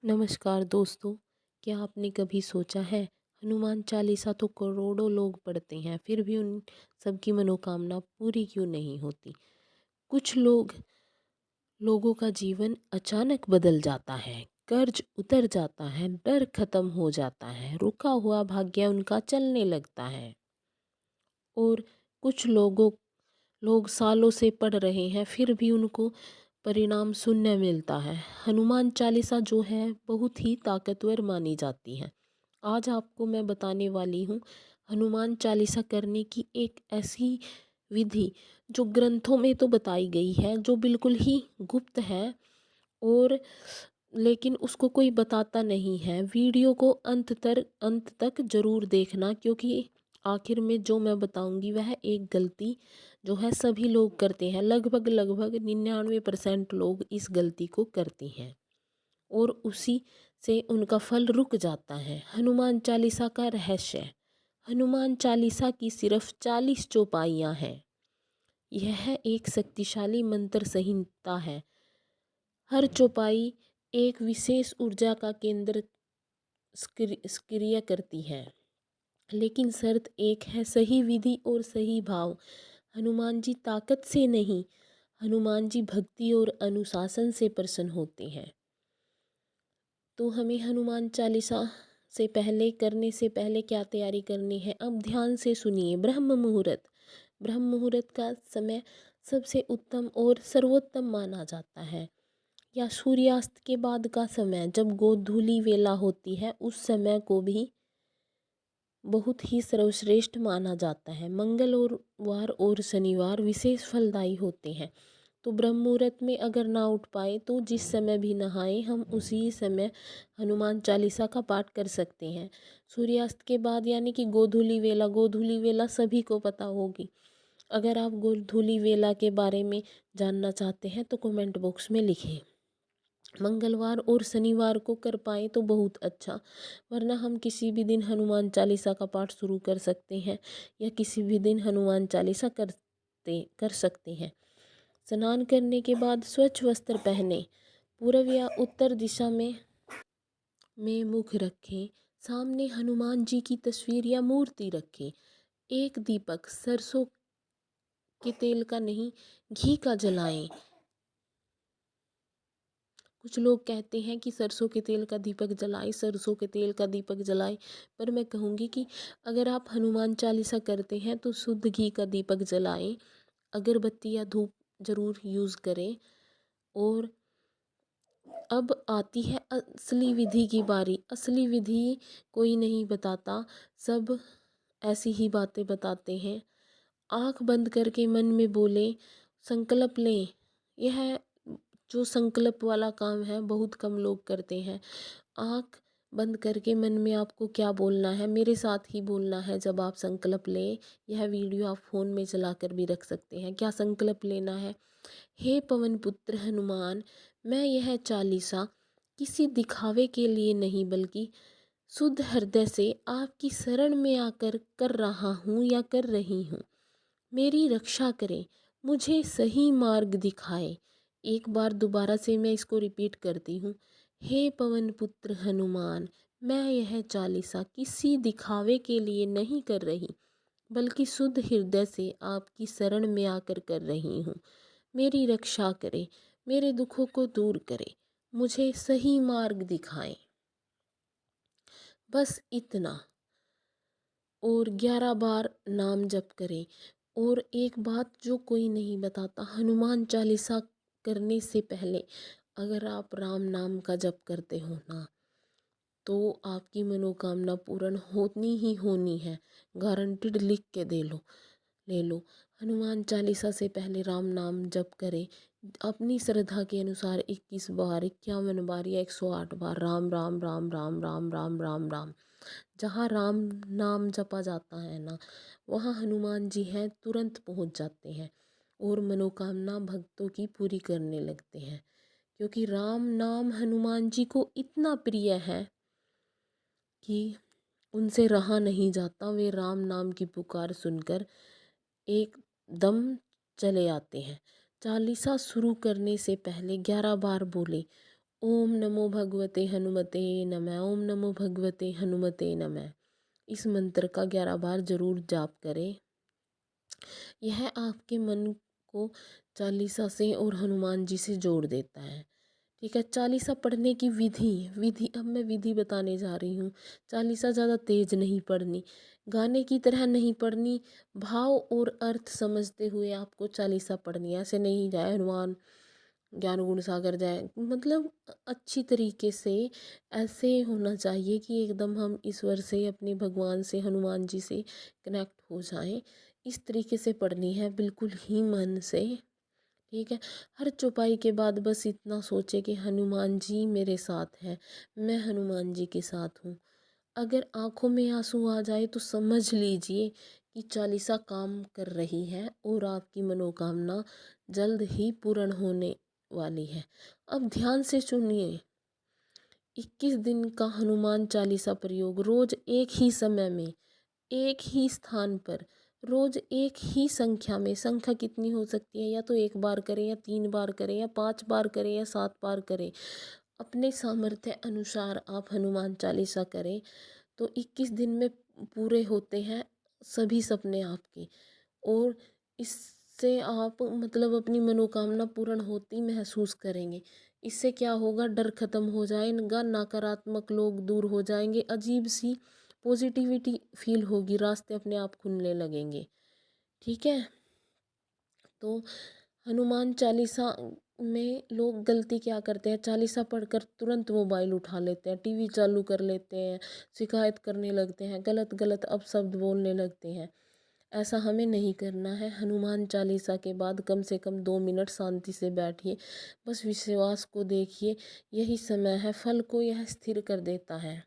नमस्कार दोस्तों। क्या आपने कभी सोचा है हनुमान चालीसा तो करोड़ों लोग पढ़ते हैं फिर भी उन सबकी मनोकामना पूरी क्यों नहीं होती। कुछ लोगों का जीवन अचानक बदल जाता है, कर्ज उतर जाता है, डर खत्म हो जाता है, रुका हुआ भाग्य उनका चलने लगता है। और कुछ लोग सालों से पढ़ रहे हैं फिर भी उनको परिणाम शून्य मिलता है। हनुमान चालीसा जो है बहुत ही ताकतवर मानी जाती है। आज आपको मैं बताने वाली हूँ हनुमान चालीसा करने की एक ऐसी विधि जो ग्रंथों में तो बताई गई है, जो बिल्कुल ही गुप्त है और लेकिन उसको कोई बताता नहीं है। वीडियो को अंत तक जरूर देखना, क्योंकि आखिर में जो मैं बताऊंगी वह एक गलती जो है सभी लोग करते हैं। लगभग लगभग 99% लोग इस गलती को करते हैं और उसी से उनका फल रुक जाता है। हनुमान चालीसा का रहस्य। हनुमान चालीसा की सिर्फ 40 चौपाइयाँ हैं। यह एक शक्तिशाली मंत्र संहिता है। हर चौपाई एक विशेष ऊर्जा का केंद्र सक्रिय करती है। लेकिन शर्त एक है, सही विधि और सही भाव। हनुमान जी ताकत से नहीं, हनुमान जी भक्ति और अनुशासन से प्रसन्न होते हैं। तो हमें हनुमान चालीसा से पहले करने से पहले क्या तैयारी करनी है, अब ध्यान से सुनिए। ब्रह्म मुहूर्त। ब्रह्म मुहूर्त का समय सबसे उत्तम और सर्वोत्तम माना जाता है, या सूर्यास्त के बाद का समय जब गोधूली वेला होती है, उस समय को भी बहुत ही सर्वश्रेष्ठ माना जाता है। मंगल और वार और शनिवार विशेष फलदायी होते हैं। तो ब्रह्म मुहूर्त में अगर ना उठ पाए तो जिस समय भी नहाए हम उसी समय हनुमान चालीसा का पाठ कर सकते हैं। सूर्यास्त के बाद यानी कि गोधूली वेला, गोधूली वेला सभी को पता होगी। अगर आप गोधूली वेला के बारे में जानना चाहते हैं तो कमेंट बॉक्स में लिखें। मंगलवार और शनिवार को कर पाए तो बहुत अच्छा, वरना हम किसी भी दिन हनुमान चालीसा का पाठ शुरू कर सकते हैं या किसी भी दिन हनुमान चालीसा कर सकते हैं। स्नान करने के बाद स्वच्छ वस्त्र पहने, पूर्व या उत्तर दिशा में मुख रखें, सामने हनुमान जी की तस्वीर या मूर्ति रखें। एक दीपक सरसों के तेल का नहीं, घी का जलाएं। कुछ लोग कहते हैं कि सरसों के तेल का दीपक जलाएं, सरसों के तेल का दीपक जलाएं, पर मैं कहूँगी कि अगर आप हनुमान चालीसा करते हैं तो शुद्ध घी का दीपक जलाएं। अगरबत्ती या धूप जरूर यूज़ करें। और अब आती है असली विधि की बारी। असली विधि कोई नहीं बताता, सब ऐसी ही बातें बताते हैं। आँख बंद करके मन में बोले, संकल्प लें। यह जो संकल्प वाला काम है बहुत कम लोग करते हैं। आँख बंद करके मन में आपको क्या बोलना है, मेरे साथ ही बोलना है जब आप संकल्प लें। यह वीडियो आप फ़ोन में चला कर भी रख सकते हैं। क्या संकल्प लेना है? हे पवन पुत्र हनुमान, मैं यह चालीसा किसी दिखावे के लिए नहीं बल्कि शुद्ध हृदय से आपकी शरण में आकर कर रहा हूँ या कर रही हूँ। मेरी रक्षा करें, मुझे सही मार्ग दिखाए। एक बार दोबारा से मैं इसको रिपीट करती हूँ। हे पवन पुत्र हनुमान, मैं यह चालीसा किसी दिखावे के लिए नहीं कर रही बल्कि शुद्ध हृदय से आपकी शरण में आकर कर रही हूँ। मेरी रक्षा करे, मेरे दुखों को दूर करे, मुझे सही मार्ग दिखाएं। बस इतना। और 11 बार नाम जप करें। और एक बात जो कोई नहीं बताता, हनुमान चालीसा करने से पहले अगर आप राम नाम का जप करते हो ना, तो आपकी मनोकामना पूर्ण होनी ही होनी है। गारंटीड, लिख के ले लो। हनुमान चालीसा से पहले राम नाम जप करें। अपनी श्रद्धा के अनुसार 21 बार, 51 बार या 108 बार राम राम राम राम राम राम राम राम। जहाँ राम नाम जपा जाता है ना, वहाँ हनुमान जी हैं, तुरंत पहुँच जाते हैं और मनोकामना भक्तों की पूरी करने लगते हैं। क्योंकि राम नाम हनुमान जी को इतना प्रिय है कि उनसे रहा नहीं जाता। वे राम नाम की पुकार सुनकर एकदम चले आते हैं। चालीसा शुरू करने से पहले 11 बार बोले, ओम नमो भगवते हनुमते नमः। ओम नमो भगवते हनुमते नमः। इस मंत्र का 11 बार जरूर जाप करें। यह आपके मन को चालीसा से और हनुमान जी से जोड़ देता है। ठीक है। चालीसा पढ़ने की विधि अब मैं विधि बताने जा रही हूँ। चालीसा ज़्यादा तेज नहीं पढ़नी, गाने की तरह नहीं पढ़नी, भाव और अर्थ समझते हुए आपको चालीसा पढ़नी है। ऐसे नहीं जाए हनुमान ज्ञान गुण सागर जाए, मतलब अच्छी तरीके से ऐसे होना चाहिए कि एकदम हम ईश्वर से, अपने भगवान से, हनुमान जी से कनेक्ट हो जाएं। इस तरीके से पढ़नी है, बिल्कुल ही मन से। ठीक है। हर चौपाई के बाद बस इतना सोचे कि हनुमान जी मेरे साथ हैं, मैं हनुमान जी के साथ हूँ। अगर आंखों में आंसू आ जाए तो समझ लीजिए कि चालीसा काम कर रही है और आपकी मनोकामना जल्द ही पूर्ण होने वाली है। अब ध्यान से सुनिए। 21 दिन का हनुमान चालीसा प्रयोग रोज एक ही समय में, एक ही स्थान पर, रोज एक ही संख्या में। संख्या कितनी हो सकती है? या तो एक बार करें, या 3 बार करें, या 5 बार करें, या 7 बार करें। अपने सामर्थ्य अनुसार आप हनुमान चालीसा करें तो 21 दिन में पूरे होते हैं सभी सपने आपके। और इससे आप मतलब अपनी मनोकामना पूर्ण होती महसूस करेंगे। इससे क्या होगा? डर खत्म हो जाएगा, नकारात्मक लोग दूर हो जाएंगे, अजीब सी पॉजिटिविटी फील होगी, रास्ते अपने आप खुलने लगेंगे। ठीक है। तो हनुमान चालीसा में लोग गलती क्या करते हैं? चालीसा पढ़कर तुरंत मोबाइल उठा लेते हैं, टीवी चालू कर लेते हैं, शिकायत करने लगते हैं, गलत गलत अपशब्द बोलने लगते हैं। ऐसा हमें नहीं करना है। हनुमान चालीसा के बाद कम से कम 2 मिनट शांति से बैठिए, बस विश्वास को देखिए। यही समय है, फल को यह स्थिर कर देता है।